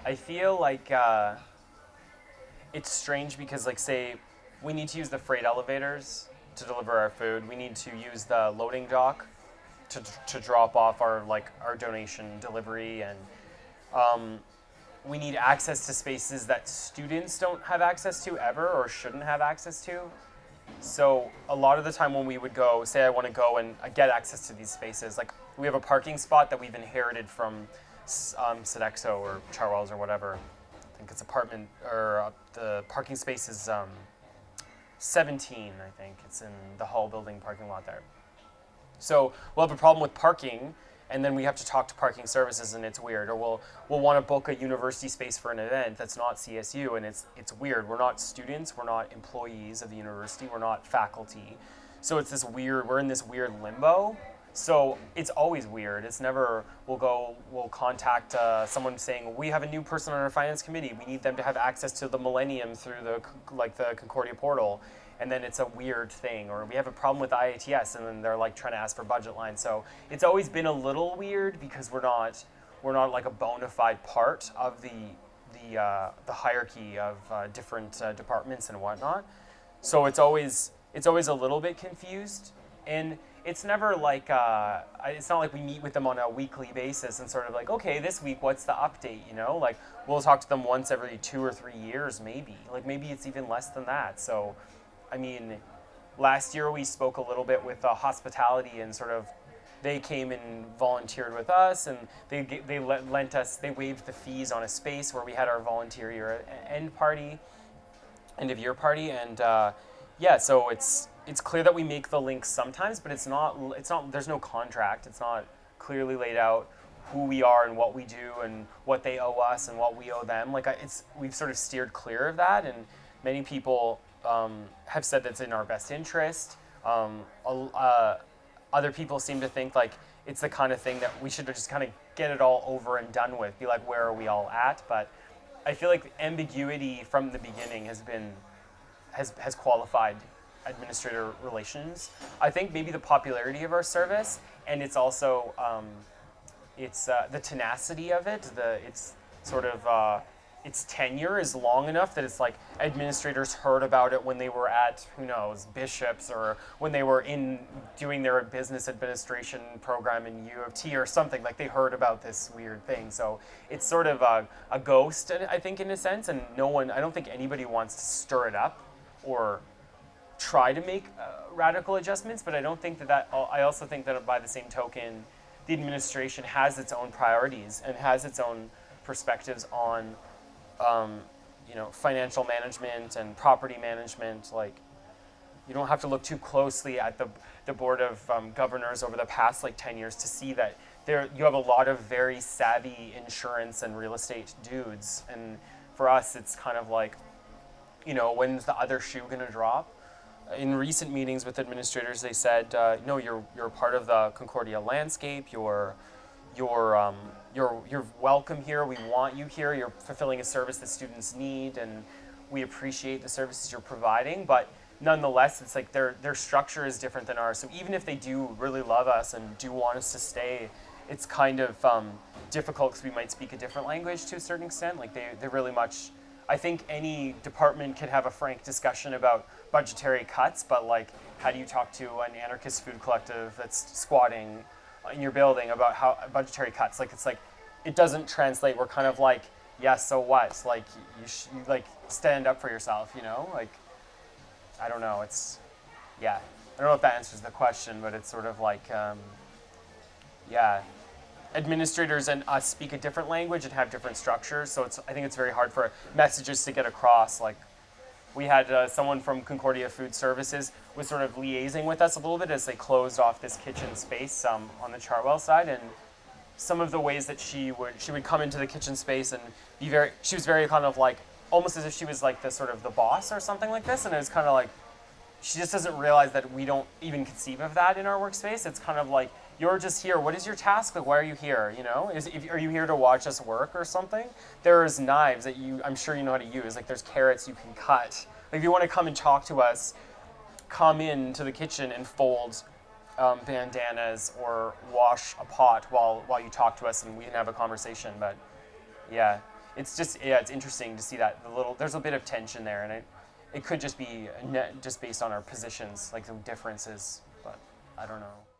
I feel like it's strange because, like, say, we need to use the freight elevators to deliver our food. We need to use the loading dock to drop off our donation delivery, and we need access to spaces that students don't have access to ever or shouldn't have access to. So a lot of the time when we would go, say I want to go and get access to these spaces, like we have a parking spot that we've inherited from Sodexo or Charwells or whatever. I think it's apartment, or the parking space is 17, I think. It's in the Hall building parking lot there. So we'll have a problem with parking, and then we have to talk to parking services, and it's weird. Or we'll want to book a university space for an event that's not CSU, and it's weird. We're not students, we're not employees of the university, we're not faculty. So it's this weird, we're in this weird limbo. So it's always weird. It's never, we'll contact someone saying, we have a new person on our finance committee. We need them to have access to the Millennium through the Concordia portal. And then it's a weird thing. Or we have a problem with IATS, and then they're like trying to ask for budget lines. So it's always been a little weird because we're not like a bona fide part of the hierarchy of different departments and whatnot. So it's always a little bit confused. And it's never like, it's not like we meet with them on a weekly basis and sort of like, okay, this week, what's the update, you know? Like, we'll talk to them once every 2 or 3 years, maybe. Like, maybe it's even less than that. So, I mean, last year we spoke a little bit with hospitality, and sort of, they came and volunteered with us, and they lent us, they waived the fees on a space where we had our volunteer year end of year party, and yeah, so it's clear that we make the links sometimes, but it's not, there's no contract. It's not clearly laid out who we are and what we do and what they owe us and what we owe them. Like, we've sort of steered clear of that, and many people have said that's in our best interest. Other people seem to think like it's the kind of thing that we should just kind of get it all over and done with, be like, where are we all at? But I feel like ambiguity from the beginning has qualified administrator relations. I think maybe the popularity of our service, and it's also the tenacity of it. It's sort of its tenure is long enough that it's like administrators heard about it when they were at, who knows, Bishop's, or when they were doing their business administration program in U of T or something. Like, they heard about this weird thing. So it's sort of a ghost, I think, in a sense, and I don't think anybody wants to stir it up or try to make radical adjustments, but I don't think I also think that by the same token, the administration has its own priorities and has its own perspectives on financial management and property management. Like, you don't have to look too closely at the Board of Governors over the past 10 years to see that you have a lot of very savvy insurance and real estate dudes. And for us, it's kind of like, when's the other shoe going to drop? In recent meetings with administrators, they said, no, you're part of the Concordia landscape. You're welcome here. We want you here. You're fulfilling a service that students need, and we appreciate the services you're providing. But nonetheless, it's like their structure is different than ours. So even if they do really love us and do want us to stay, it's kind of difficult because we might speak a different language to a certain extent. Like, they really much. I think any department can have a frank discussion about budgetary cuts, but how do you talk to an anarchist food collective that's squatting in your building about how budgetary cuts? It doesn't translate. We're kind of like, yeah, so what? You stand up for yourself, I don't know. I don't know if that answers the question, but it's sort of like, administrators and us speak a different language and have different structures, so I think it's very hard for messages to get across. We had someone from Concordia Food Services was sort of liaising with us a little bit as they closed off this kitchen space on the Chartwell side, and some of the ways that she would come into the kitchen space and she was very kind of almost as if she was the sort of the boss or something like this, and it was kind of she just doesn't realize that we don't even conceive of that in our workspace. It's kind of you're just here. What is your task? Why are you here? Are you here to watch us work or something? There's knives that I'm sure you know how to use. There's carrots you can cut. If you want to come and talk to us, come into the kitchen and fold bandanas or wash a pot while you talk to us, and we can have a conversation. But yeah, it's just, yeah, it's interesting to see that there's a bit of tension there, and it could just be just based on our positions, like the differences, but I don't know.